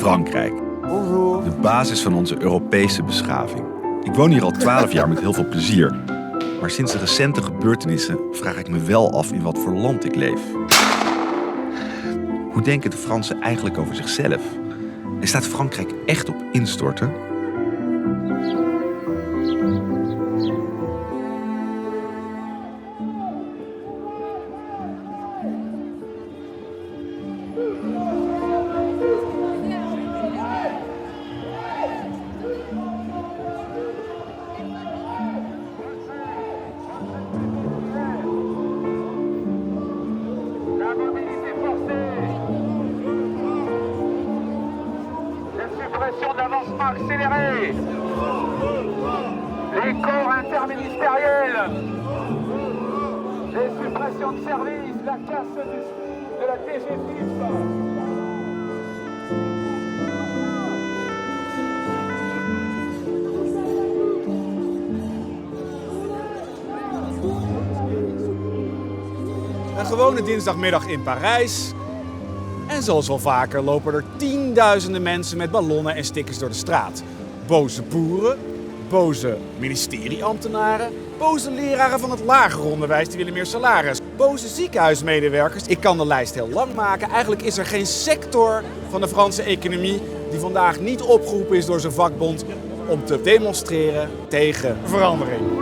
Frankrijk. Bonjour. De basis van onze Europese beschaving. Ik woon hier al 12 jaar met heel veel plezier. Maar sinds de recente gebeurtenissen vraag ik me wel af in wat voor land ik leef. Hoe denken de Fransen eigenlijk over zichzelf? En staat Frankrijk echt op instorten? D'avancement accéléré. Les corps interministériels. Les suppressions de services, la casse de la TGFIF. Een gewone dinsdagmiddag in Parijs. En zoals wel vaker lopen er tienduizenden mensen met ballonnen en stickers door de straat. Boze boeren, boze ministerieambtenaren, boze leraren van het lager onderwijs die willen meer salaris, boze ziekenhuismedewerkers. Ik kan de lijst heel lang maken. Eigenlijk is er geen sector van de Franse economie die vandaag niet opgeroepen is door zijn vakbond om te demonstreren tegen verandering.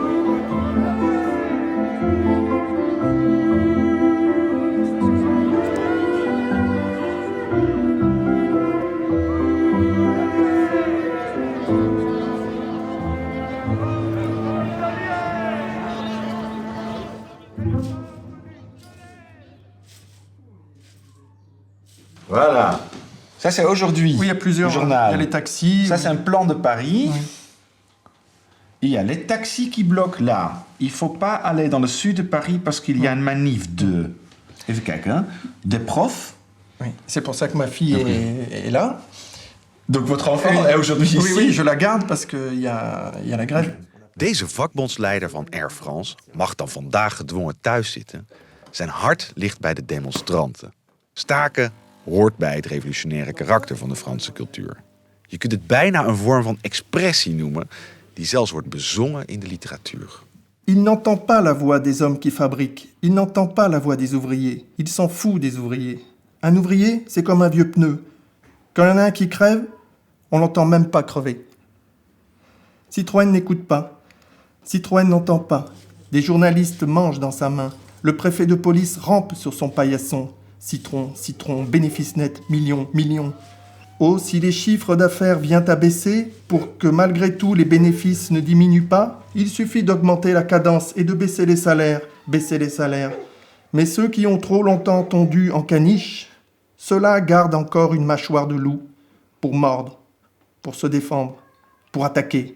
Voilà. Ça, c'est aujourd'hui. Oui, il y a plusieurs. Journal. Il y a les taxis. Ça, c'est un plan de Paris. Oui. Il y a les taxis qui bloquent là. Il ne faut pas aller dans le sud de Paris parce qu'il y a une manif de... Even kijken, hein. Des profs. Oui. C'est pour ça que ma fille est là. Donc votre enfant est aujourd'hui ici. Oui, oui, je la garde parce qu'il y a la grève. Deze vakbondsleider van Air France mag dan vandaag gedwongen thuis zitten. Zijn hart ligt bij de demonstranten. Staken hoort bij het revolutionaire karakter van de Franse cultuur. Je kunt het bijna een vorm van expressie noemen, die zelfs wordt bezongen in de literatuur. Il n'entend pas la voix des hommes qui fabriquent. Il n'entend pas la voix des ouvriers. Il s'en fout des ouvriers. Un ouvrier, c'est comme un vieux pneu. Quand il y en a un qui crève, on l'entend même pas crever. Citroën n'écoute pas. Citroën n'entend pas. Des journalistes mangent dans sa main. Le préfet de police rampe sur son paillasson. Citron, citron, bénéfice net, millions, millions. Oh, si les chiffres d'affaires viennent à baisser, pour que malgré tout les bénéfices ne diminuent pas, il suffit d'augmenter la cadence et de baisser les salaires, baisser les salaires. Mais ceux qui ont trop longtemps tondu en caniche, ceux-là gardent encore une mâchoire de loup pour mordre, pour se défendre, pour attaquer,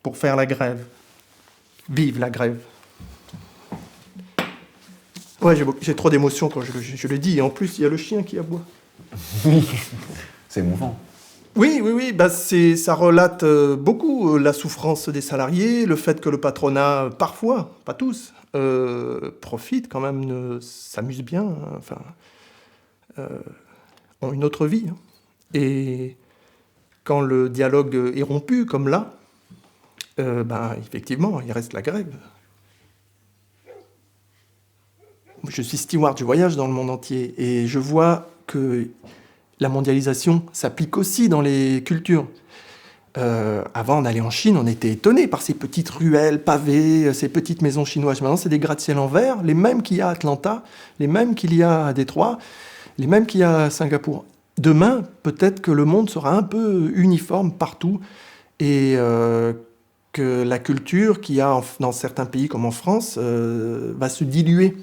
pour faire la grève. Vive la grève. Ouais, j'ai trop d'émotions quand je le dis. Et en plus, il y a le chien qui aboie. C'est émouvant. Oui, oui, oui. Bah ça relate beaucoup la souffrance des salariés, le fait que le patronat, parfois, pas tous, profite quand même, s'amuse bien, hein, enfin, ont une autre vie. Hein. Et quand le dialogue est rompu, comme là, effectivement, il reste la grève. Je suis steward, je voyage dans le monde entier et je vois que la mondialisation s'applique aussi dans les cultures. Avant, on allait en Chine, on était étonnés par ces petites ruelles pavées, ces petites maisons chinoises. Maintenant, c'est des gratte-ciel en verre, les mêmes qu'il y a à Atlanta, les mêmes qu'il y a à Détroit, les mêmes qu'il y a à Singapour. Demain, peut-être que le monde sera un peu uniforme partout et que la culture qu'il y a dans certains pays comme en France va se diluer.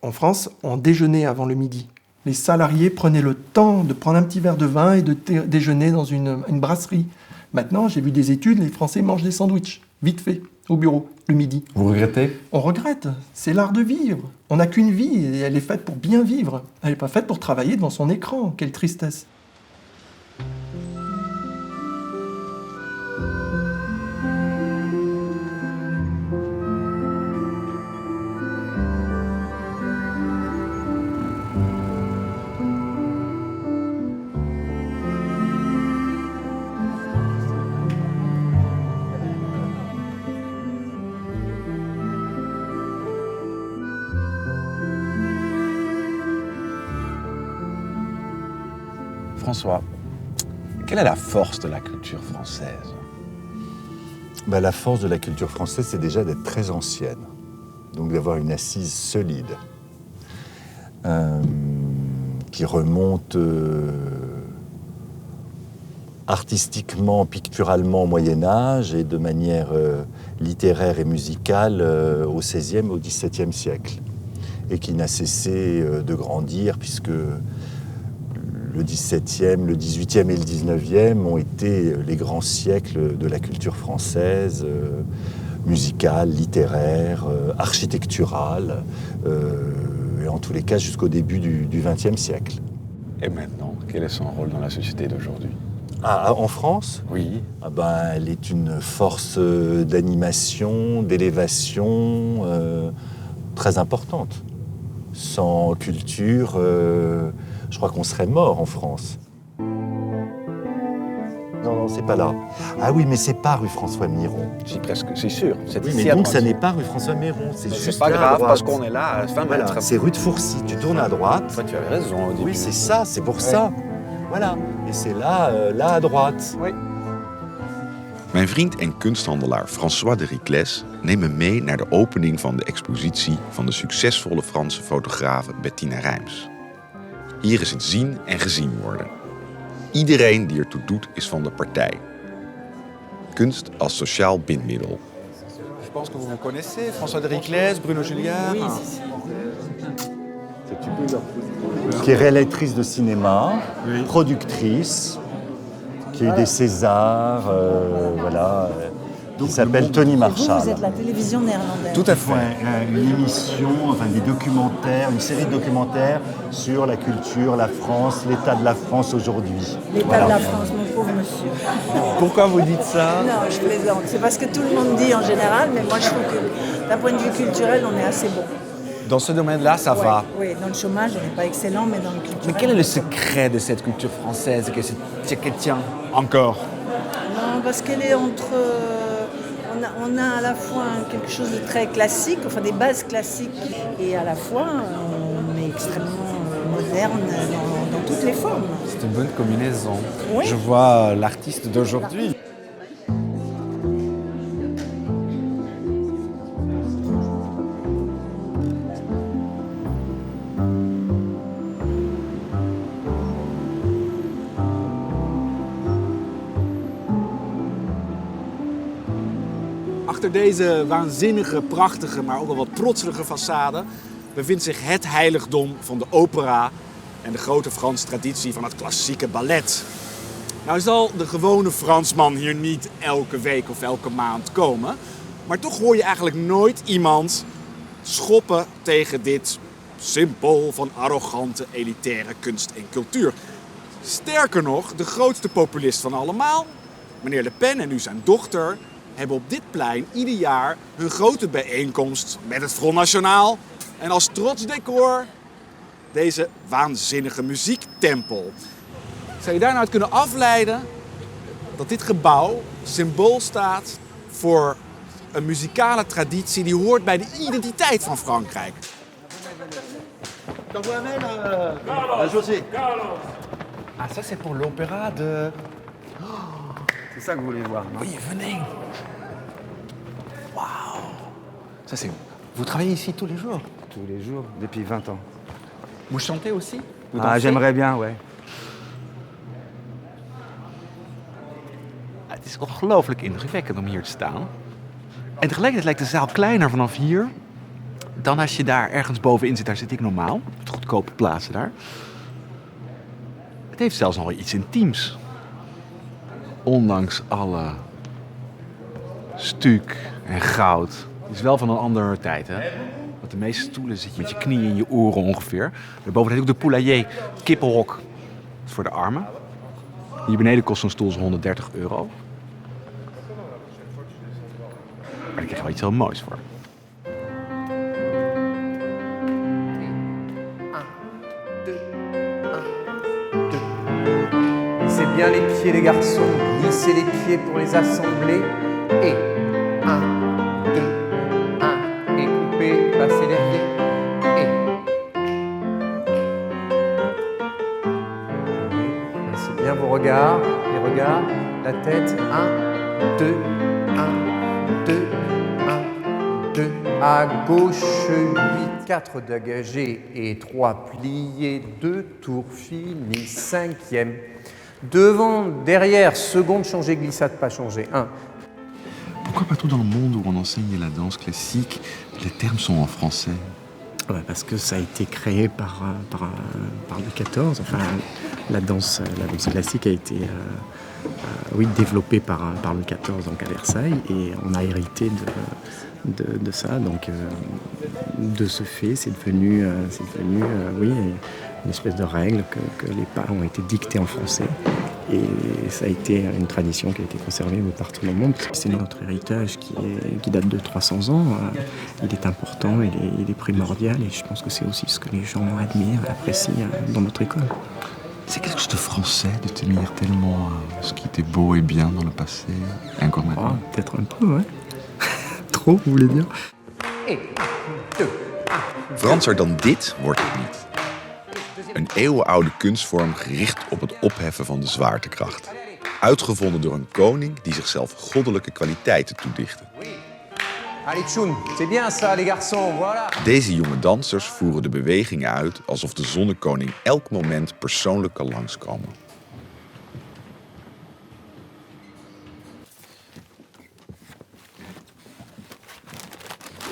En France, on déjeunait avant le midi. Les salariés prenaient le temps de prendre un petit verre de vin et de déjeuner dans une brasserie. Maintenant, j'ai vu des études, les Français mangent des sandwichs, vite fait, au bureau, le midi. Vous regrettez? On regrette, c'est l'art de vivre. On n'a qu'une vie et elle est faite pour bien vivre. Elle n'est pas faite pour travailler devant son écran. Quelle tristesse. François, quelle est la force de la culture française? La force de la culture française, c'est déjà d'être très ancienne, donc d'avoir une assise solide, qui remonte artistiquement, picturalement au Moyen-Âge et de manière littéraire et musicale au XVIe et au XVIIe siècle, et qui n'a cessé de grandir puisque le XVIIe, le XVIIIe et le XIXe ont été les grands siècles de la culture française, musicale, littéraire, architecturale, et en tous les cas jusqu'au début du XXe siècle. Et maintenant, quel est son rôle dans la société d'aujourd'hui? En France, Oui. elle est une force d'animation, d'élévation très importante. Sans culture, je crois qu'on serait mort en France. Non, c'est pas là. Ah oui, mais c'est pas rue François Miron. Si, presque, c'est sûr. C'est Oui, ici mais à donc droite. ça n'est pas rue François Miron, c'est juste C'est pas là, à grave droite. parce qu'on est là à 20 Voilà, mètres. c'est rue de Fourcy. Tu tournes à droite. Toi, tu avais raison au début. Oui, c'est ça, c'est pour ça. Voilà. Et c'est là, là à droite. Mijn vriend en kunsthandelaar François de Ricles neemt me mee naar de opening van de expositie van de succesvolle Franse fotografe Bettina Rijms. Hier is het zien en gezien worden. Iedereen die ertoe doet is van de partij. Kunst als sociaal bindmiddel. Je pense que vous vous connaissez, François de Ricles, Bruno Julliard. Oui, Qui est réalisatrice de cinéma, productrice, qui a eu des Césars, qui s'appelle Tony Vous Marshall. êtes la télévision néerlandaise. Tout à fait. Une émission, des documentaires, une série de documentaires sur la culture, la France, l'état de la France aujourd'hui. L'état de la France, mon pauvre monsieur. Pourquoi vous dites ça? Non, je plaisante. C'est parce que tout le monde dit en général, mais moi je trouve que d'un point de vue culturel, on est assez bon. Dans ce domaine-là, ça va. Oui, dans le chômage, on n'est pas excellent, mais dans le culturel. Mais quel est le secret de cette culture française qu'elle tient encore? Non, parce qu'elle est entre... On a à la fois quelque chose de très classique, enfin des bases classiques, et à la fois on est extrêmement moderne dans toutes les formes. C'est une bonne combinaison. Oui. Je vois l'artiste d'aujourd'hui. Achter deze waanzinnige, prachtige, maar ook wel wat trotserige façade bevindt zich het heiligdom van de opera en de grote Franse traditie van het klassieke ballet. Nou zal de gewone Fransman hier niet elke week of elke maand komen, maar toch hoor je eigenlijk nooit iemand schoppen tegen dit symbool van arrogante, elitaire kunst en cultuur. Sterker nog, de grootste populist van allemaal, meneer Le Pen en nu zijn dochter, hebben op dit plein ieder jaar hun grote bijeenkomst met het Front National en als trots decor deze waanzinnige muziektempel. Zou je daaruit kunnen afleiden dat dit gebouw symbool staat voor een muzikale traditie die hoort bij de identiteit van Frankrijk? Ah, ça c'est pour l'opéra de... C'est ça que vous voulez voir, non? Oui, venez. Waouh. Ça c'est... Vous travaillez ici tous les jours? Tous les jours, depuis 20 ans. Vous chantez aussi? Vous Ah, dansez? j'aimerais bien, ouais. Het is ongelooflijk indrukwekkend om hier te staan. En tegelijkertijd lijkt de zaal kleiner vanaf hier dan als je daar ergens bovenin zit. Daar zit ik normaal, op het goedkope plaatsen daar. Het heeft zelfs nog wel iets intiems. Ondanks alle stuc en goud. Het is wel van een andere tijd, hè? Want de meeste stoelen zit je met je knieën in je oren ongeveer. Daarboven heet ook de poulailler, kippenhok. Dat is voor de armen. Hier beneden kost zo'n stoel zo'n €130. Maar daar krijg je wel iets heel moois voor. Lissez bien les pieds, les garçons. Lissez les pieds pour les assembler. Et 1, 2, 1. Et coupez, passez les pieds. Et. Oui, bien regards, la tête, 1, 2, 1, 2, 1, 2, à gauche, 8, 4 dégagés et 3 pliés, 2 tours finis, 5e. Devant, derrière, seconde, changer, glissade, pas changer, 1. Pourquoi partout dans le monde où on enseigne la danse classique, les termes sont en français? Parce que ça a été créé par Louis XIV. Enfin, la danse classique a été développée par Louis XIV donc à Versailles, et on a hérité de ça. Donc, de ce fait, c'est devenu une espèce de règle que les pas ont été dictés en français. Et ça a été une tradition qui a été conservée partout dans le monde. C'est notre héritage qui date de 300 ans. Il est important, il est primordial, et je pense que c'est aussi ce que les gens admirent et apprécient dans notre école. C'est quelque chose de français de tenir tellement ce qui était beau et bien dans le passé, et encore maintenant. Peut-être un peu, ouais. Trop, vous voulez dire? Et 2. Franser dan dit wordt het niet. Een eeuwenoude kunstvorm gericht op het opheffen van de zwaartekracht. Uitgevonden door een koning die zichzelf goddelijke kwaliteiten toedichtte. Allez, tchoun, c'est bien ça, les garçons, voilà. Deze jonge dansers voeren de bewegingen uit alsof de zonnekoning elk moment persoonlijk kan langskomen.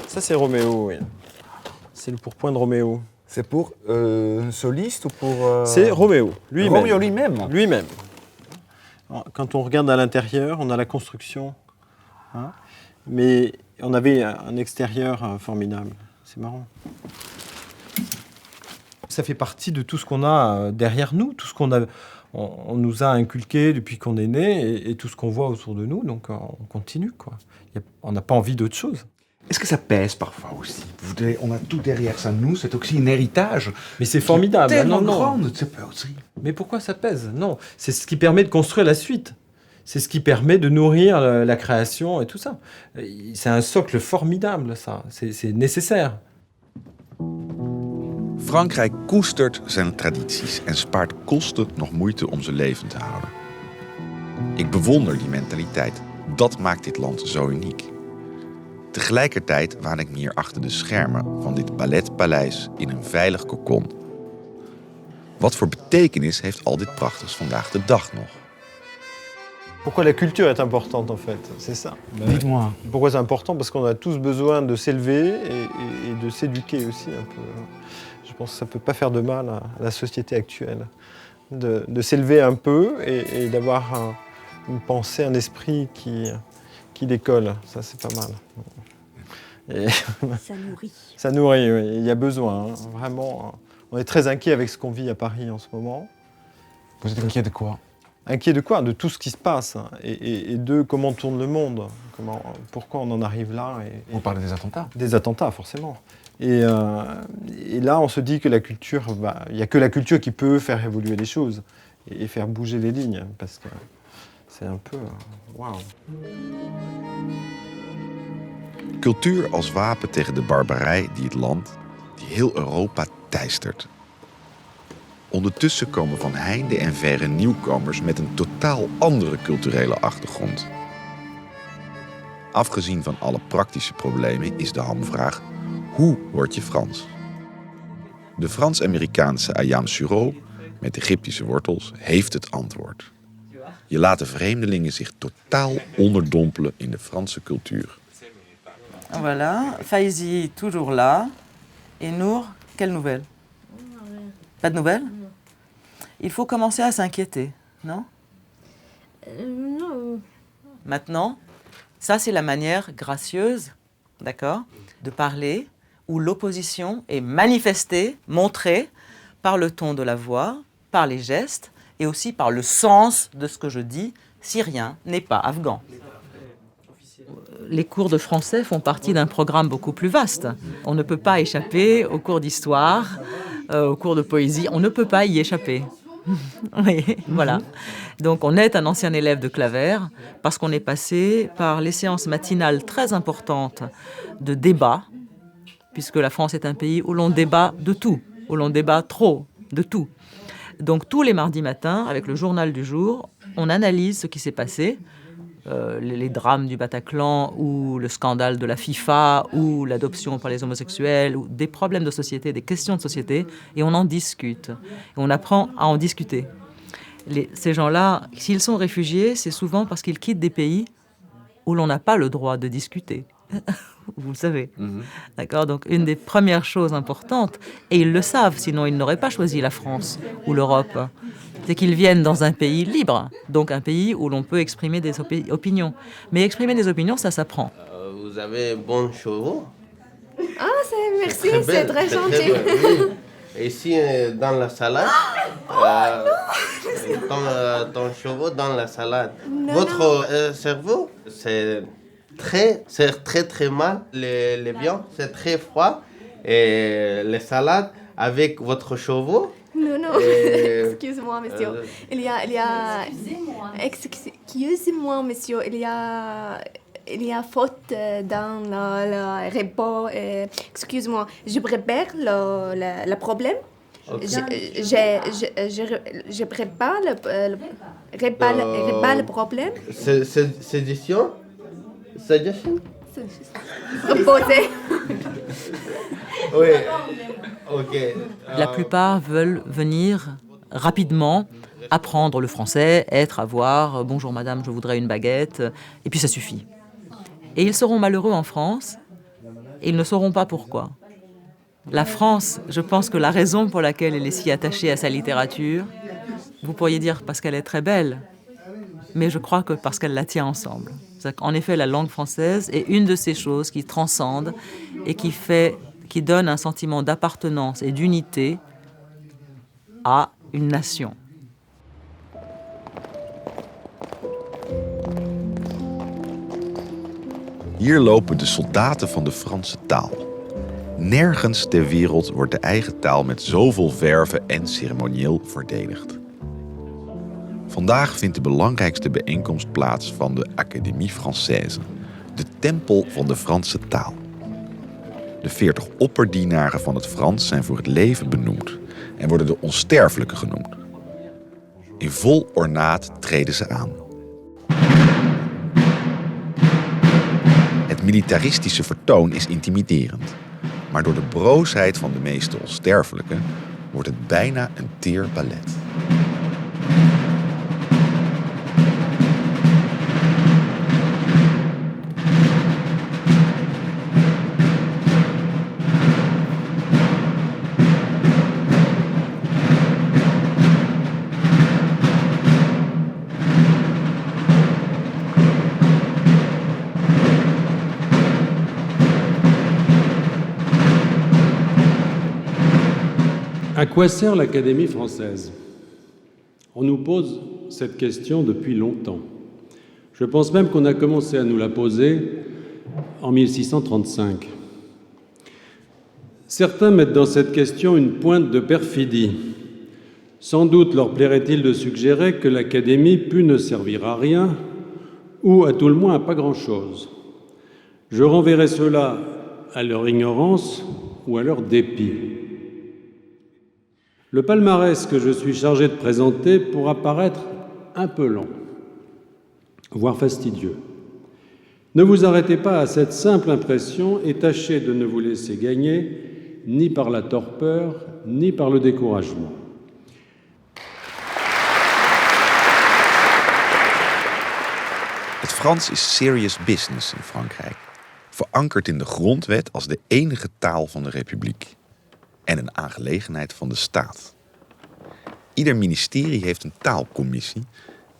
Ça, c'est Roméo, oui. C'est le pourpoint de Roméo. C'est pour un soliste ou pour... C'est Roméo, lui-même. Roméo lui-même. Lui-même. Quand on regarde à l'intérieur, on a la construction. Hein, mais on avait un extérieur formidable. C'est marrant. Ça fait partie de tout ce qu'on a derrière nous, tout ce on nous a inculqué depuis qu'on est né, et tout ce qu'on voit autour de nous. Donc on continue, quoi. On n'a pas envie d'autre chose. Est-ce que ça pèse parfois aussi? On a tout derrière ça, nous, c'est aussi un héritage. Mais c'est formidable. Tellement non. grand, ça peut aussi. Mais pourquoi ça pèse? Non, c'est ce qui permet de construire la suite. C'est ce qui permet de nourrir la création et tout ça. C'est un socle formidable, ça. C'est nécessaire. Frankrijk koestert zijn tradities en spaart kosten nog moeite om ze levend te houden. Ik bewonder die mentaliteit. Dat maakt dit land zo uniek. Tegelijkertijd waan ik me hier achter de schermen van dit balletpaleis in een veilig kokon. Wat voor betekenis heeft al dit prachtigs vandaag de dag nog? Pourquoi la culture est importante, en fait? C'est ça. Dites-moi. Pourquoi c'est important? Parce qu'on a tous besoin de s'élever et de s'éduquer aussi un peu. Je pense que ça ne peut pas faire de mal à la société actuelle. De s'élever un peu et d'avoir une pensée, un esprit qui décolle. Ça, c'est pas mal. Et Ça nourrit. Ça nourrit, oui. Il y a besoin, hein. Vraiment. On est très inquiet avec ce qu'on vit à Paris en ce moment. Vous êtes inquiet de quoi? Inquiet de quoi? De tout ce qui se passe, hein. Et de comment tourne le monde. Pourquoi on en arrive là. Vous parlez des attentats? Des attentats, forcément. Et là, on se dit que la culture, il n'y a que la culture qui peut faire évoluer les choses et faire bouger les lignes, parce que c'est un peu... Waouh. Cultuur als wapen tegen de barbarij die het land, die heel Europa teistert. Ondertussen komen van heinde en verre nieuwkomers met een totaal andere culturele achtergrond. Afgezien van alle praktische problemen is de hamvraag: hoe word je Frans? De Frans-Amerikaanse Ayam Suro, met Egyptische wortels, heeft het antwoord. Je laat de vreemdelingen zich totaal onderdompelen in de Franse cultuur. Voilà, Faizi toujours là. Et Nour, quelle nouvelle? Pas de nouvelles? Il faut commencer à s'inquiéter, non? Non. Maintenant, ça c'est la manière gracieuse, d'accord, de parler, où l'opposition est manifestée, montrée par le ton de la voix, par les gestes et aussi par le sens de ce que je dis, syrien n'est pas afghan. Les cours de français font partie d'un programme beaucoup plus vaste. On ne peut pas échapper aux cours d'histoire, aux cours de poésie, on ne peut pas y échapper. Oui, voilà. Donc on est un ancien élève de Claver parce qu'on est passé par les séances matinales très importantes de débat, puisque la France est un pays où l'on débat de tout, où l'on débat trop de tout. Donc tous les mardis matins, avec le journal du jour, on analyse ce qui s'est passé, les drames du Bataclan ou le scandale de la FIFA ou l'adoption par les homosexuels ou des problèmes de société, des questions de société, et on en discute. Et on apprend à en discuter. Ces gens-là, s'ils sont réfugiés, c'est souvent parce qu'ils quittent des pays où l'on n'a pas le droit de discuter. Vous le savez. D'accord ? Donc, une des premières choses importantes, et ils le savent, sinon ils n'auraient pas choisi la France ou l'Europe, c'est qu'ils viennent dans un pays libre, donc un pays où l'on peut exprimer des opinions. Mais exprimer des opinions, ça s'apprend. Vous avez bons chevaux. Ah, merci, c'est très gentil. Ici, dans la salade, ton chevaux dans la salade. Votre cerveau, c'est très mal. Les viandes, c'est très froid. Et les salades avec votre chevaux. Non, excuse-moi, monsieur. Il y a... Excusez-moi, monsieur. Il y a faute dans le repas. Excuse-moi, je prépare le problème. Okay. Je prépare le problème. Sédition. Reposer. Oui. Ok. La plupart veulent venir rapidement, apprendre le français, être, avoir, bonjour madame, je voudrais une baguette, et puis ça suffit. Et ils seront malheureux en France, et ils ne sauront pas pourquoi. La France, je pense que la raison pour laquelle elle est si attachée à sa littérature, vous pourriez dire parce qu'elle est très belle, mais je crois que parce qu'elle la tient ensemble. En effet, la langue française est une de ces choses qui transcendent et qui donne un sentiment d'appartenance et d'unité à une nation. Hier lopen de soldaten van de Franse taal. Nergens ter wereld wordt de eigen taal met zoveel verve en ceremonieel verdedigd. Vandaag vindt de belangrijkste bijeenkomst plaats van de Académie Française, de tempel van de Franse taal. De 40 opperdienaren van het Frans zijn voor het leven benoemd en worden de onsterfelijke genoemd. In vol ornaat treden ze aan. Het militaristische vertoon is intimiderend, maar door de broosheid van de meeste onsterfelijken wordt het bijna een teer ballet. À quoi sert l'Académie française ? On nous pose cette question depuis longtemps. Je pense même qu'on a commencé à nous la poser en 1635. Certains mettent dans cette question une pointe de perfidie. Sans doute leur plairait-il de suggérer que l'Académie put ne servir à rien, ou à tout le moins à pas grand-chose. Je renverrai cela à leur ignorance ou à leur dépit. Le palmarès que je suis chargé de présenter pourra paraître un peu long, voire fastidieux. Ne vous arrêtez pas à cette simple impression et tâchez de ne vous laisser gagner ni par la torpeur, ni par le découragement. Het Frans is serious business in Frankrijk. Verankerd in de grondwet als de enige taal van de republiek. En een aangelegenheid van de staat. Ieder ministerie heeft een taalcommissie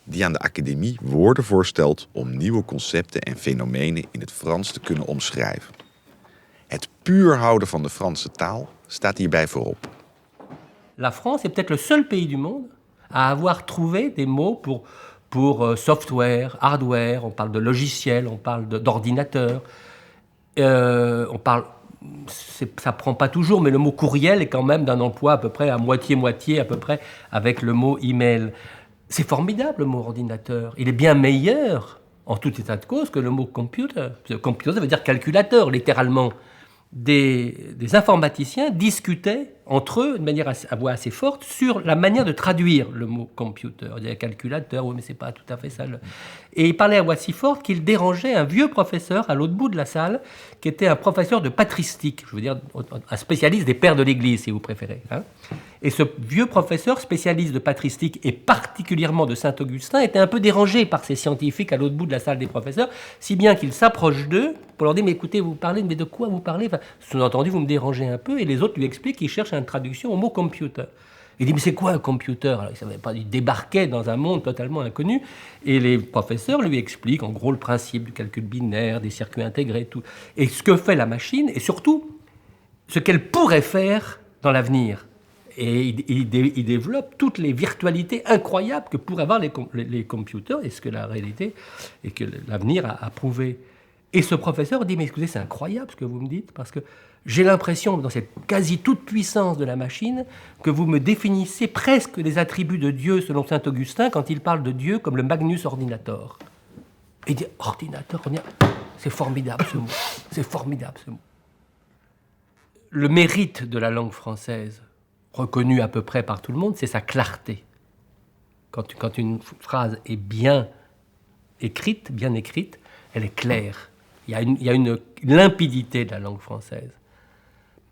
die aan de academie woorden voorstelt om nieuwe concepten en fenomenen in het Frans te kunnen omschrijven. Het puur houden van de Franse taal staat hierbij voorop. La France est peut-être le seul pays du monde à avoir trouvé des mots pour software, hardware, on parle de logiciel, on parle d'ordinateur, on parle... Ça ne prend pas toujours, mais le mot courriel est quand même d'un emploi à peu près à moitié-moitié, à peu près, avec le mot email. C'est formidable, le mot ordinateur. Il est bien meilleur, en tout état de cause, que le mot computer. Computer, ça veut dire calculateur, littéralement. Des informaticiens discutaient entre eux, de manière à voix assez forte, sur la manière de traduire le mot computer. Il y a calculateur, oui, mais c'est pas tout à fait ça. Et il parlait à voix si forte qu'il dérangeait un vieux professeur à l'autre bout de la salle, qui était un professeur de patristique, je veux dire un spécialiste des pères de l'Église, si vous préférez. Hein. Et ce vieux professeur spécialiste de patristique, et particulièrement de Saint-Augustin, était un peu dérangé par ces scientifiques à l'autre bout de la salle des professeurs, si bien qu'il s'approche d'eux pour leur dire « Mais écoutez, vous parlez, mais de quoi vous parlez ?» Enfin, sous-entendu, vous me dérangez un peu, et les autres lui expliquent qu'ils cherchent une traduction au mot « computer ». Il dit « Mais c'est quoi un computer ?» Alors, il ne savait pas, il débarquait dans un monde totalement inconnu, et les professeurs lui expliquent en gros le principe du calcul binaire, des circuits intégrés, tout, et ce que fait la machine, et surtout, ce qu'elle pourrait faire dans l'avenir. Et il développe toutes les virtualités incroyables que pourraient avoir les computers, et ce que la réalité et que l'avenir a prouvé. Et ce professeur dit « Mais écoutez, c'est incroyable ce que vous me dites, parce que j'ai l'impression, dans cette quasi toute-puissance de la machine, que vous me définissez presque les attributs de Dieu selon saint Augustin quand il parle de Dieu comme le Magnus Ordinator. » Et il dit « Ordinator, c'est formidable ce mot, c'est formidable ce mot. » Le mérite de la langue française, reconnu à peu près par tout le monde, c'est sa clarté. Quand une phrase est bien écrite, elle est claire. Il y a une limpidité de la langue française.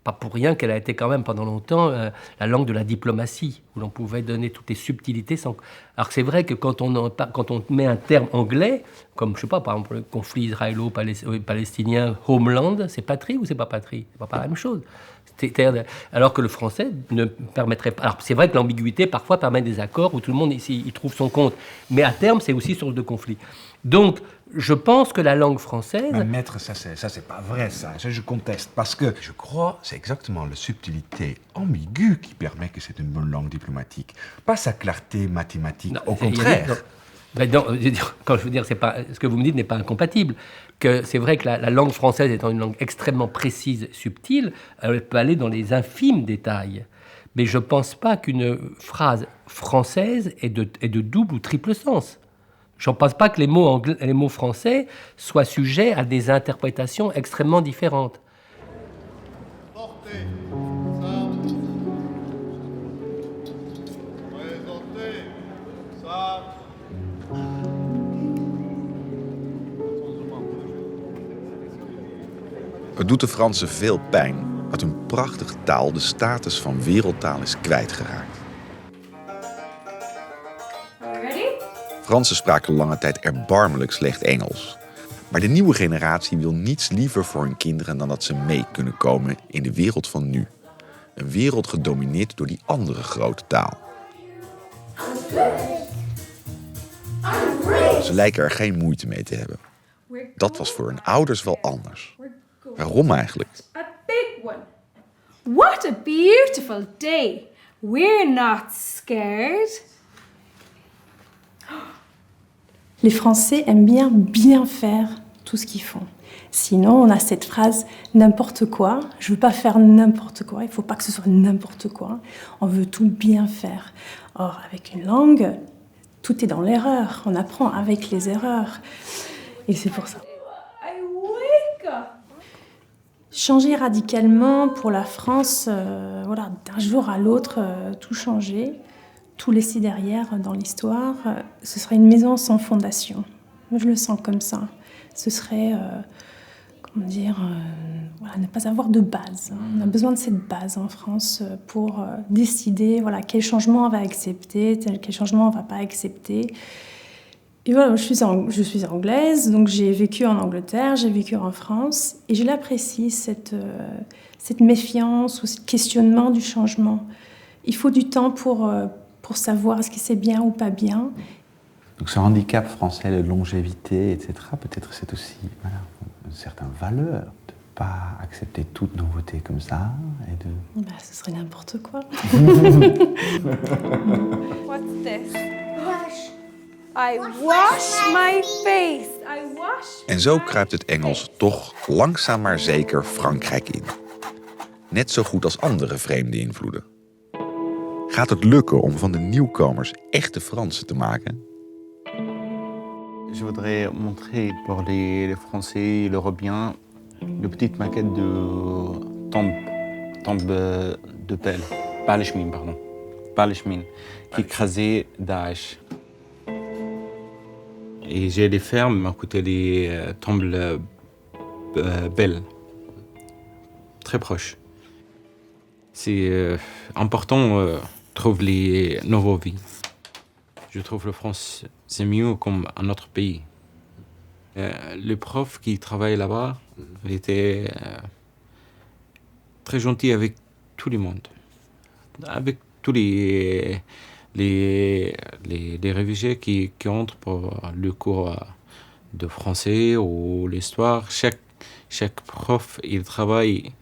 Pas pour rien qu'elle a été quand même pendant longtemps la langue de la diplomatie, où l'on pouvait donner toutes les subtilités sans... Alors c'est vrai que quand on met un terme anglais, comme je sais pas, par exemple le conflit israélo-palestinien, homeland, c'est patrie ou c'est pas patrie? C'est pas la même chose. Alors que le français ne permettrait pas... Alors c'est vrai que l'ambiguïté parfois permet des accords où tout le monde ici y trouve son compte, mais à terme c'est aussi source de conflit. Donc je pense que la langue française... Mais maître, ça c'est pas vrai ça je conteste, parce que je crois c'est exactement la subtilité ambiguë qui permet que c'est une bonne langue diplomatique, pas sa clarté mathématique, au contraire. Quand je veux dire, ce que vous me dites n'est pas incompatible. Que c'est vrai que la langue française étant une langue extrêmement précise, subtile, elle peut aller dans les infimes détails. Mais je ne pense pas qu'une phrase française ait de double ou triple sens. Je ne pense pas que les mots français soient sujets à des interprétations extrêmement différentes. Het doet de Fransen veel pijn dat hun prachtige taal de status van wereldtaal is kwijtgeraakt. Fransen spraken lange tijd erbarmelijk slecht Engels. Maar de nieuwe generatie wil niets liever voor hun kinderen dan dat ze mee kunnen komen in de wereld van nu. Een wereld gedomineerd door die andere grote taal. Ze lijken er geen moeite mee te hebben. Dat was voor hun ouders wel anders. Waarom eigenlijk? A big one. What a beautiful day. We're not scared. Les Français aiment bien faire tout ce qu'ils font. Sinon, on a cette phrase « n'importe quoi ». Je ne veux pas faire n'importe quoi, il ne faut pas que ce soit n'importe quoi. On veut tout bien faire. Or, avec une langue, tout est dans l'erreur. On apprend avec les erreurs. Et c'est pour ça. Changer radicalement pour la France, d'un jour à l'autre, tout changer, tout laisser derrière dans l'histoire, ce serait une maison sans fondation. Je le sens comme ça. Ce serait, ne pas avoir de base. On a besoin de cette base en France pour décider quel changement on va accepter, quel changement on ne va pas accepter. Et voilà, je suis anglaise, donc j'ai vécu en Angleterre, j'ai vécu en France, et je l'apprécie, cette méfiance ou ce questionnement du changement. Il faut du temps pour savoir est-ce que c'est bien ou pas bien. Donc ce handicap français, la longévité, etc., peut-être c'est aussi une certaine valeur de ne pas accepter toute nouveauté comme ça. Et de... ce serait n'importe quoi. What's this? I wash my face. I wash. En zo kruipt het Engels toch langzaam maar zeker Frankrijk in. Net zo goed als andere vreemde invloeden. Gaat het lukken om van de nieuwkomers echte Fransen te maken? Je voudrais montrer pour les Français, l'Européen, une petite maquette de tombe de Tel, Paleshmin, pardon. Paleshmin, qui écrasait Daesh. Et j'ai des fermes à côté des tombes belles, très proches. C'est important de trouver les nouvelles vies. Je trouve la France, c'est mieux comme un autre pays. Le prof qui travaille là-bas était très gentil avec tout le monde, avec tous les réfugiés qui entrent pour le cours de français ou l'histoire. Chaque prof, il travaille,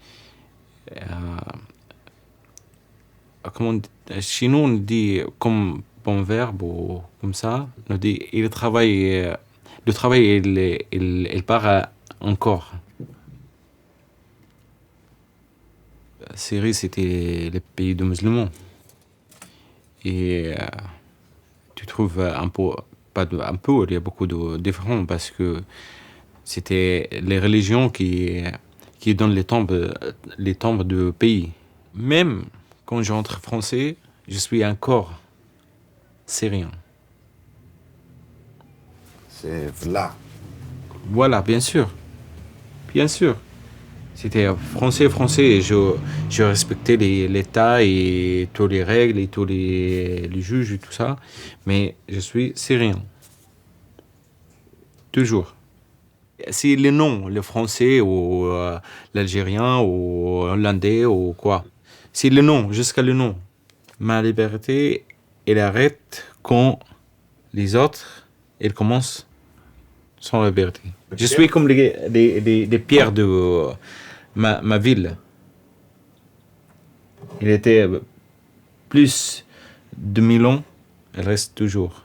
chez nous on dit comme bon verbe ou comme ça, on dit il travaille, le travail il part encore. La Syrie, c'était le pays des musulmans. Et tu trouves un peu, il y a beaucoup de différents parce que c'était les religions qui donnent les tombes du pays. Même quand je rentre français, je suis encore syrien. C'est là. Voilà, bien sûr. Bien sûr. C'était français, et je respectais l'État et toutes les règles et tous les juges et tout ça, mais je suis syrien. Toujours. C'est le nom, le français ou l'algérien ou hollandais ou quoi. C'est le nom, jusqu'à le nom. Ma liberté, elle arrête quand les autres, elles commencent sans liberté. Je suis comme des pierres de ma ville. Il était plus de 1000 ans, elle reste toujours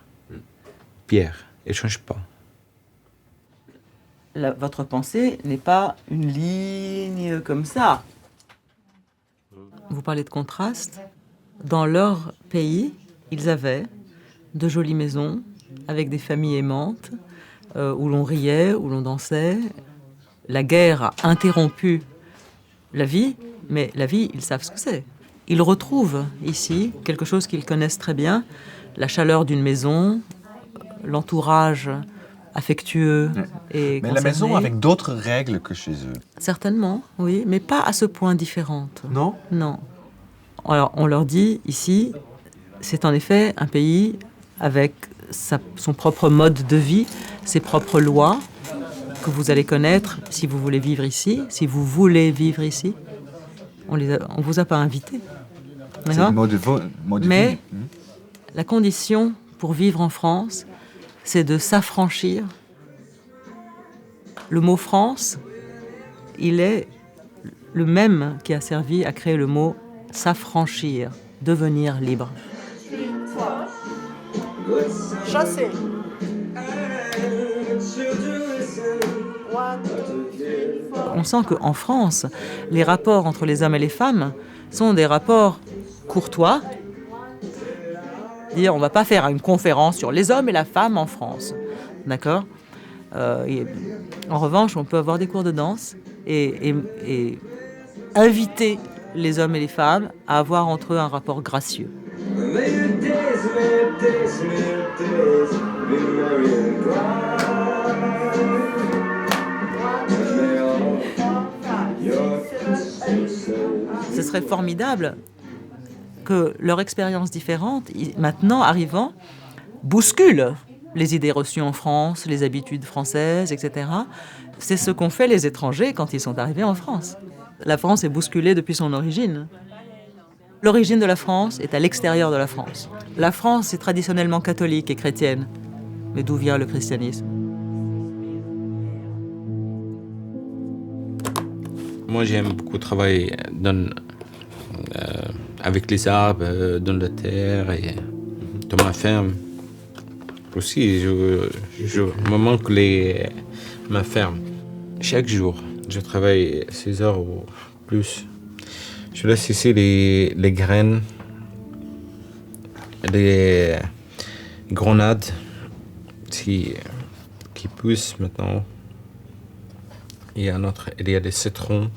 pierre, elle ne change pas. Votre pensée n'est pas une ligne comme ça. Vous parlez de contraste. Dans leur pays, ils avaient de jolies maisons avec des familles aimantes, où l'on riait, où l'on dansait. La guerre a interrompu la vie, mais la vie, ils savent ce que c'est. Ils retrouvent ici quelque chose qu'ils connaissent très bien, la chaleur d'une maison, l'entourage affectueux et Mais concerné. la maison avec d'autres règles que chez eux. Certainement, oui, mais pas à ce point différentes. Non ? Non. Alors, on leur dit, ici, c'est en effet un pays avec son propre mode de vie, ses propres lois, que vous allez connaître si vous voulez vivre ici, On vous a pas invité. C'est le mode de Mais vie. la condition pour vivre en France, c'est de s'affranchir. Le mot France, il est le même qui a servi à créer le mot s'affranchir, devenir libre. Chassez. On sent qu'en France, les rapports entre les hommes et les femmes sont des rapports courtois. Dire, on ne va pas faire une conférence sur les hommes et la femme en France. D'accord ? En revanche, on peut avoir des cours de danse et inviter les hommes et les femmes à avoir entre eux un rapport gracieux. Ce serait formidable que leur expérience différente, maintenant arrivant, bouscule les idées reçues en France, les habitudes françaises, etc. C'est ce qu'ont fait les étrangers quand ils sont arrivés en France. La France est bousculée depuis son origine. L'origine de la France est à l'extérieur de la France. La France est traditionnellement catholique et chrétienne. Mais d'où vient le christianisme ? Moi, j'aime beaucoup travailler avec les arbres, dans la terre et dans ma ferme. Aussi, je me manque ma ferme. Chaque jour, je travaille 6 heures ou plus. Je laisse ici les graines, les grenades qui poussent maintenant. Il y a des citrons.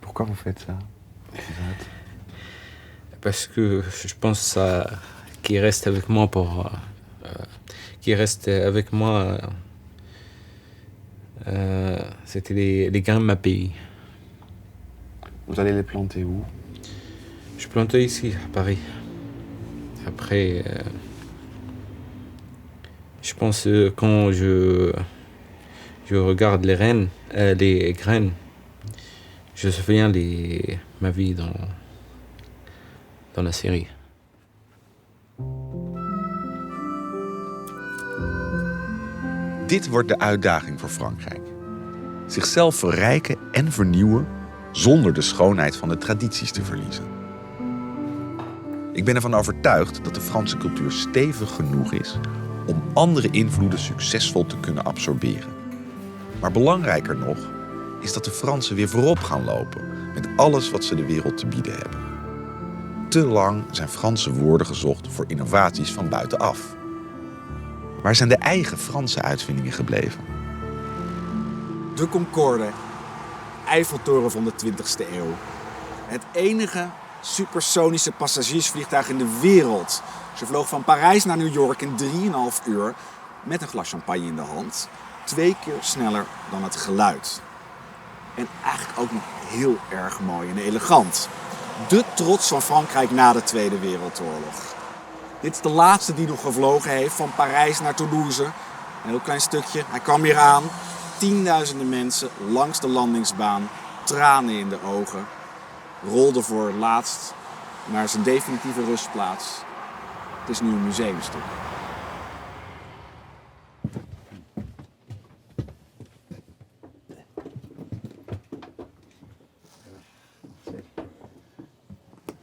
Pourquoi vous faites ça? Parce que je pense qu'il reste avec moi c'était les grains de ma pays. Vous allez les planter où? Je plantais ici, à Paris. Après, je pense quand je regarde les graines, je me souviens ma vie dans la série. Dit wordt de uitdaging voor Frankrijk. Zichzelf verrijken en vernieuwen zonder de schoonheid van de tradities te verliezen. Ik ben ervan overtuigd dat de Franse cultuur stevig genoeg is om andere invloeden succesvol te kunnen absorberen. Maar belangrijker nog is dat de Fransen weer voorop gaan lopen met alles wat ze de wereld te bieden hebben. Te lang zijn Franse woorden gezocht voor innovaties van buitenaf. Waar zijn de eigen Franse uitvindingen gebleven? De Concorde, Eiffeltoren van de 20e eeuw. Het enige supersonische passagiersvliegtuig in de wereld. Ze vloog van Parijs naar New York in 3,5 uur met een glas champagne in de hand. 2 keer sneller dan het geluid. En eigenlijk ook nog heel erg mooi en elegant. De trots van Frankrijk na de Tweede Wereldoorlog. Dit is de laatste die nog gevlogen heeft van Parijs naar Toulouse. Een heel klein stukje. Hij kwam hier aan. Tienduizenden mensen langs de landingsbaan. Tranen in de ogen. Rolde voor het laatst naar zijn definitieve rustplaats. Het is nu een museumstuk.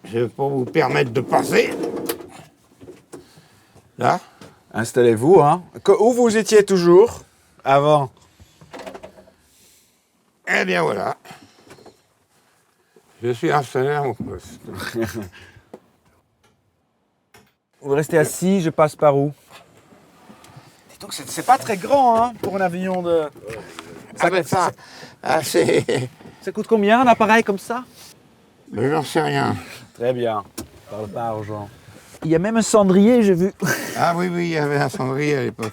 Je peux vous permettre de passer. Là. Installez-vous, hein. Où vous étiez toujours avant? Eh bien voilà. Je suis installé à mon poste. Vous restez assis, je passe par où? Dis donc, c'est pas très grand, hein, pour un avion de... Ça coûte combien, un appareil comme ça? Mais j'en sais rien. Très bien. Parle pas argent. Il y a même un cendrier, j'ai vu. Ah oui, il y avait un cendrier à l'époque.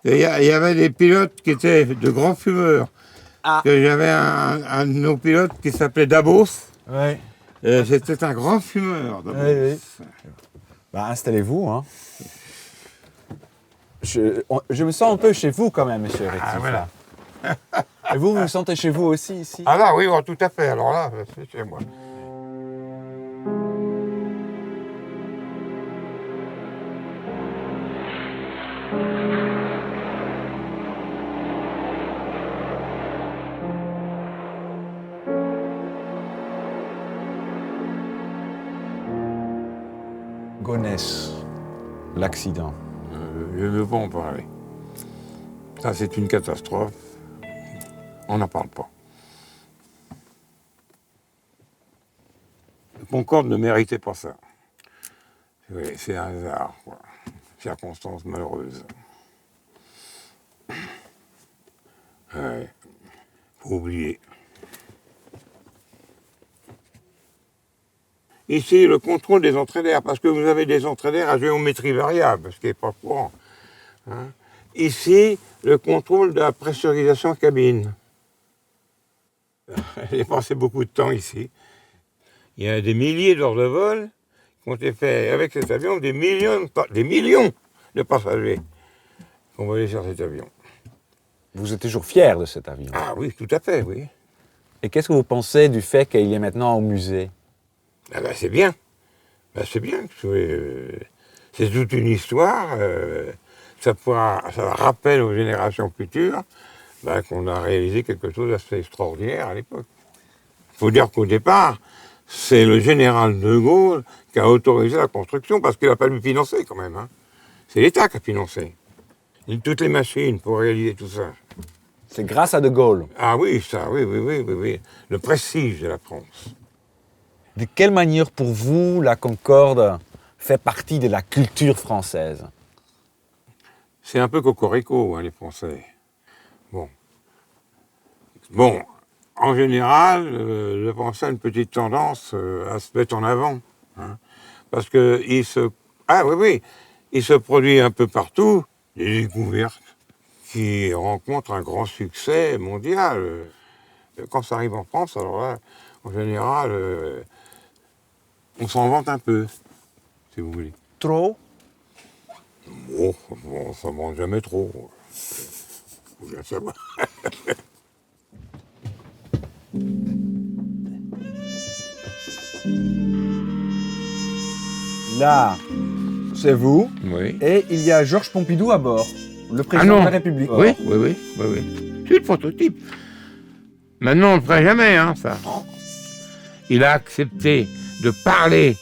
Il y avait des pilotes qui étaient de grands fumeurs. Ah. J'avais un de nos pilotes qui s'appelait Dabos. Ouais. C'était un grand fumeur, Dabos. Oui. Bah, installez-vous, hein. Je me sens un peu chez vous quand même, monsieur Rétif. Ah, voilà. Et vous vous sentez chez vous aussi, ici? Ah là, oui, tout à fait. Alors là, c'est chez moi. Gonesse, l'accident. Je ne veux pas en parler. Ça, c'est une catastrophe. On n'en parle pas. Le Concorde ne méritait pas ça. Oui, c'est un hasard, quoi. Circonstance malheureuse. Ouais. Faut oublier. Ici, le contrôle des entrées d'air, parce que vous avez des entrées d'air à géométrie variable, ce qui n'est pas courant. Hein. Ici, le contrôle de la pressurisation cabine. J'ai passé beaucoup de temps ici. Il y a des milliers d'heures de vol qui ont été faits avec cet avion, des millions de passagers qui ont volé sur cet avion. Vous êtes toujours fier de cet avion? Ah oui, tout à fait, oui. Et qu'est-ce que vous pensez du fait qu'il est maintenant au musée? Ah ben c'est bien. Ben c'est bien. C'est toute une histoire. Ça rappelle aux générations futures qu'on a réalisé quelque chose d'assez extraordinaire à l'époque. Il faut dire qu'au départ, c'est le général de Gaulle qui a autorisé la construction parce qu'il n'a pas dû financer quand même. Hein. C'est l'État qui a financé. Toutes les machines pour réaliser tout ça. C'est grâce à de Gaulle? Ah oui, ça, oui. Le prestige de la France. De quelle manière pour vous la Concorde fait partie de la culture française? C'est un peu cocorico, hein, les Français. Bon, En général, le français a une petite tendance à se mettre en avant. Hein, parce qu'il se... Ah oui, il se produit un peu partout des découvertes qui rencontrent un grand succès mondial. Quand ça arrive en France, alors là, en général, on s'en vante un peu, si vous voulez. Trop? Bon, on s'en vante jamais trop. Faut bien savoir. Là, c'est vous. Oui. Et il y a Georges Pompidou à bord, le président de la République. Oui. C'est le prototype. Maintenant, on ne le ferait jamais, hein, ça. Il a accepté de parler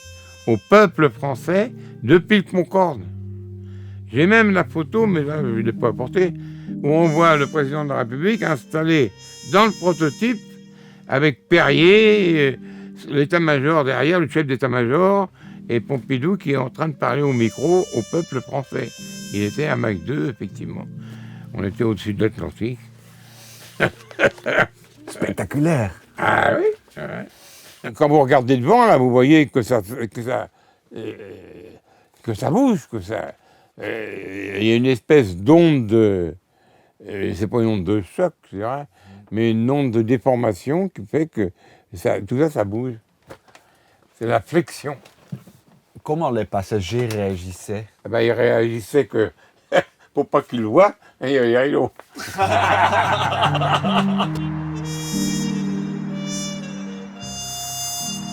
au peuple français depuis le Concorde. J'ai même la photo, mais là, je ne l'ai pas apportée, où on voit le président de la République installé dans le prototype avec Perrier, l'état-major derrière, le chef d'état-major, et Pompidou qui est en train de parler au micro au peuple français. Il était à Mach 2, effectivement. On était au-dessus de l'Atlantique. Spectaculaire. Ah oui, c'est vrai. Quand vous regardez devant, là, vous voyez que ça bouge, que ça... Il y a une espèce d'onde de... c'est pas une onde de choc, c'est vrai, mais une onde de déformation qui fait que tout ça, ça bouge. C'est la flexion. Comment les passagers réagissaient? Eh ben, ils réagissaient que, pour pas qu'ils le voient, il y a l'eau.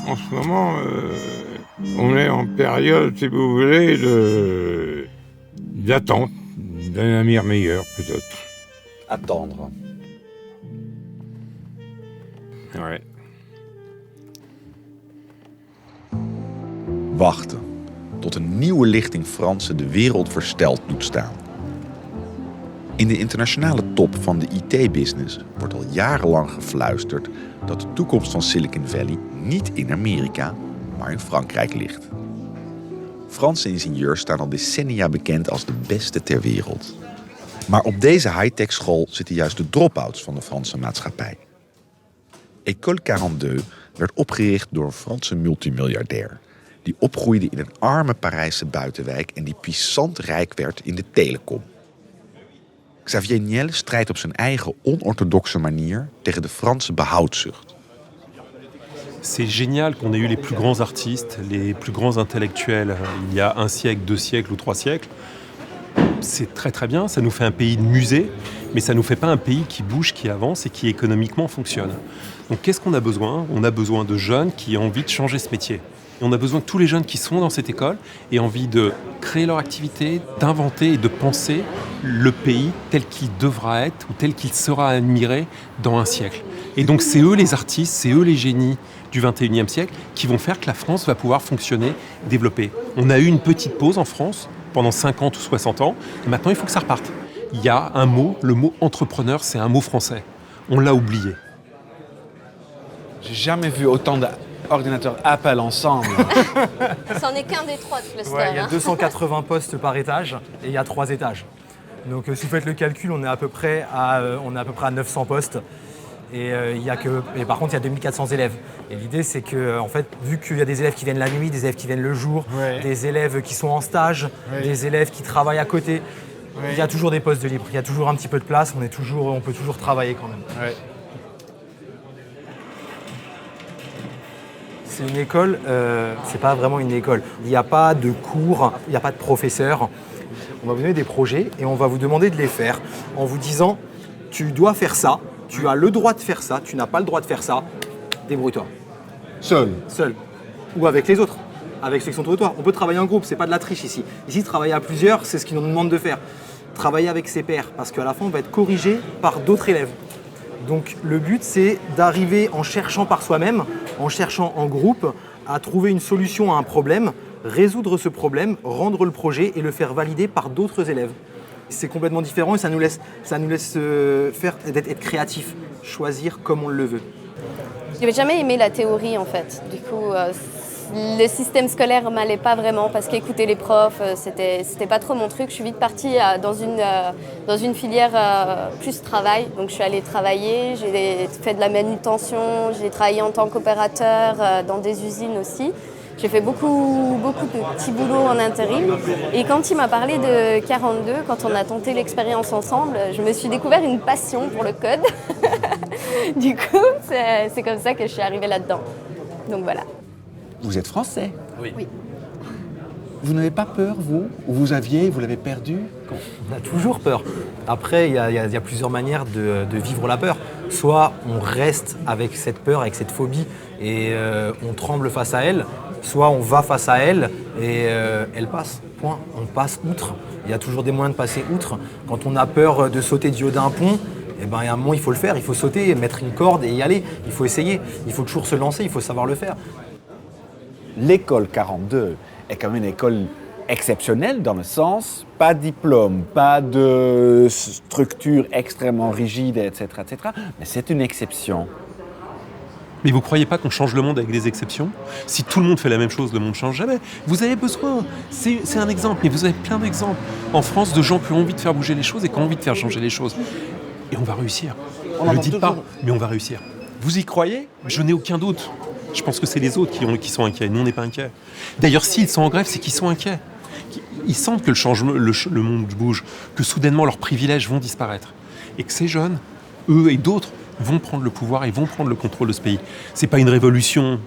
En ce moment, on est en période, si vous voulez, d'attente d'un avenir meilleur, peut-être. Attendre. Ouais. Wachten. Tot een nieuwe lichting Fransen de wereld versteld doet staan. In de internationale top van de IT-business wordt al jarenlang gefluisterd dat de toekomst van Silicon Valley niet in Amerika, maar in Frankrijk ligt. Franse ingenieurs staan al decennia bekend als de beste ter wereld. Maar op deze high-tech school zitten juist de drop-outs van de Franse maatschappij. École 42 werd opgericht door een Franse multimiljardair die opgroeide in een arme Parijse buitenwijk en die puissant rijk werd in de telecom. Xavier Niel strijdt op zijn eigen onorthodoxe manier tegen de Franse behoudzucht. C'est génial qu'on ait eu les plus grands artistes, les plus grands intellectuels il y a 1 siècle, 2 siècles ou 3 siècles. C'est très très bien, ça nous fait un pays de musée, mais ça ne nous fait pas un pays qui bouge, qui avance et qui économiquement fonctionne. Donc qu'est-ce qu'on a besoin? On a besoin de jeunes qui ont envie de changer ce métier. Et on a besoin que tous les jeunes qui sont dans cette école aient envie de créer leur activité, d'inventer et de penser le pays tel qu'il devra être ou tel qu'il sera admiré dans 1 siècle. Et donc c'est eux les artistes, c'est eux les génies du 21e siècle qui vont faire que la France va pouvoir fonctionner, développer. On a eu une petite pause en France pendant 50 ou 60 ans, et maintenant il faut que ça reparte. Il y a un mot, le mot entrepreneur, c'est un mot français. On l'a oublié. J'ai jamais vu autant d'ordinateurs Apple ensemble. C'en est qu'un des 3 de cluster. Ouais, il y a 280 postes par étage et il y a 3 étages. Donc si vous faites le calcul, on est à peu près à 900 postes. Et par contre, il y a 2400 élèves. Et l'idée, c'est que, en fait, vu qu'il y a des élèves qui viennent la nuit, des élèves qui viennent le jour, des élèves qui sont en stage, des élèves qui travaillent à côté, il y a toujours des postes de libre. Il y a toujours un petit peu de place. On peut toujours travailler quand même. C'est une école, c'est pas vraiment une école. Il n'y a pas de cours, il n'y a pas de professeur. On va vous donner des projets et on va vous demander de les faire en vous disant tu dois faire ça, tu as le droit de faire ça, tu n'as pas le droit de faire ça, débrouille-toi. Seul? Seul. Ou avec les autres, avec ceux qui sont autour de toi. On peut travailler en groupe, c'est pas de la triche ici. Ici, travailler à plusieurs, c'est ce qu'ils nous demandent de faire. Travailler avec ses pairs, parce qu'à la fin, on va être corrigé par d'autres élèves. Donc le but, c'est d'arriver en cherchant par soi-même, en cherchant en groupe, à trouver une solution à un problème, résoudre ce problème, rendre le projet et le faire valider par d'autres élèves. C'est complètement différent et ça nous laisse être créatif, choisir comme on le veut. Je n'avais jamais aimé la théorie en fait. Du coup, Le système scolaire m'allait pas vraiment parce qu'écouter les profs, c'était pas trop mon truc. Je suis vite partie dans une filière plus travail. Donc je suis allée travailler, j'ai fait de la manutention, j'ai travaillé en tant qu'opérateur dans des usines aussi. J'ai fait beaucoup de petits boulots en intérim. Et quand il m'a parlé de 42, quand on a tenté l'expérience ensemble, je me suis découvert une passion pour le code. Du coup, c'est comme ça que je suis arrivée là-dedans. Donc voilà. Vous êtes français? Oui. Vous n'avez pas peur, vous? Ou vous l'avez perdu? On a toujours peur. Après, il y a plusieurs manières de vivre la peur. Soit on reste avec cette peur, avec cette phobie, et on tremble face à elle. Soit on va face à elle et elle passe. Point. On passe outre. Il y a toujours des moyens de passer outre. Quand on a peur de sauter du haut d'un pont, il y a un moment, il faut le faire. Il faut sauter, mettre une corde et y aller. Il faut essayer. Il faut toujours se lancer. Il faut savoir le faire. L'école 42 est quand même une école exceptionnelle dans le sens, pas de diplôme, pas de structure extrêmement rigide, etc. Mais c'est une exception. Mais vous ne croyez pas qu'on change le monde avec des exceptions? Si tout le monde fait la même chose, le monde ne change jamais. Vous avez besoin, c'est un exemple, mais vous avez plein d'exemples en France de gens qui ont envie de faire bouger les choses et qui ont envie de faire changer les choses. Et on va réussir. Ne le dites pas, mais on va réussir. Vous y croyez? Je n'ai aucun doute. Je pense que c'est les autres qui sont inquiets. Nous, on n'est pas inquiets. D'ailleurs, s'ils sont en grève, c'est qu'ils sont inquiets. Ils sentent que le monde bouge, que soudainement leurs privilèges vont disparaître. Et que ces jeunes, eux et d'autres, vont prendre le pouvoir et vont prendre le contrôle de ce pays. C'est pas une révolution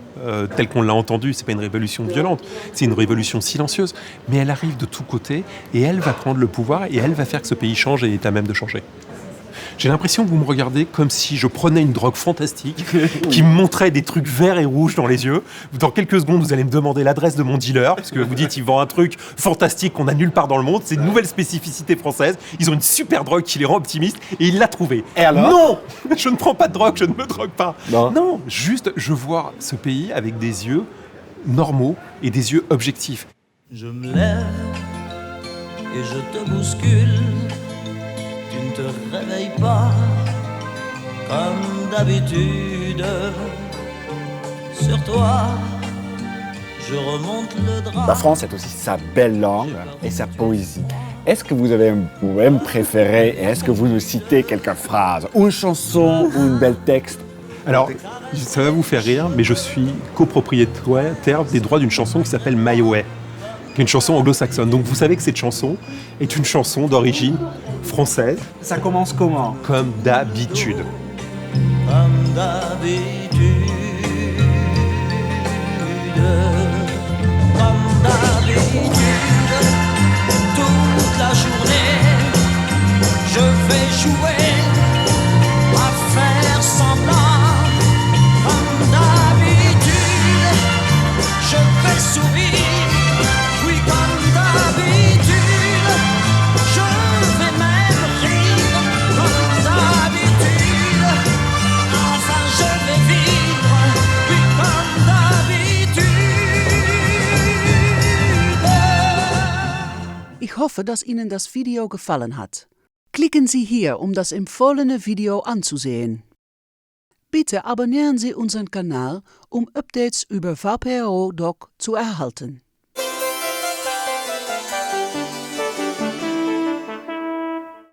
telle qu'on l'a entendue, c'est pas une révolution violente, c'est une révolution silencieuse, mais elle arrive de tous côtés et elle va prendre le pouvoir et elle va faire que ce pays change et est à même de changer. J'ai l'impression que vous me regardez comme si je prenais une drogue fantastique qui me montrait des trucs verts et rouges dans les yeux. Dans quelques secondes, vous allez me demander l'adresse de mon dealer, parce que vous dites qu'il vend un truc fantastique qu'on n'a nulle part dans le monde. C'est une nouvelle spécificité française. Ils ont une super drogue qui les rend optimistes et il l'a trouvée. Et alors? Non! Je ne prends pas de drogue, je ne me drogue pas. Non, juste, je vois ce pays avec des yeux normaux et des yeux objectifs. Je me lève et je te bouscule. Tu ne te réveilles pas comme d'habitude. Sur toi, je remonte le drap. La France est aussi sa belle langue et sa poésie. Est-ce que vous avez un poème préféré et est-ce que vous nous citez quelques phrases, ou une chanson, ou un bel texte? Alors, ça va vous faire rire, mais je suis copropriétaire des droits d'une chanson qui s'appelle My Way, qui est une chanson anglo-saxonne. Donc vous savez que cette chanson est une chanson d'origine française. Ça commence comment? Comme d'habitude. Comme d'habitude, comme d'habitude, toute la journée, je vais jouer à faire semblant. Comme d'habitude, je vais sourire, oui comme d'habitude, je vais même rire. Comme d'habitude, enfin je vais vivre, oui comme d'habitude. Ich hoffe, dass Ihnen das Video gefallen hat. Klicken Sie hier, um das empfohlene Video anzusehen. Bitte abonnieren Sie unseren Kanal, um Updates über VPRO Doc zu erhalten.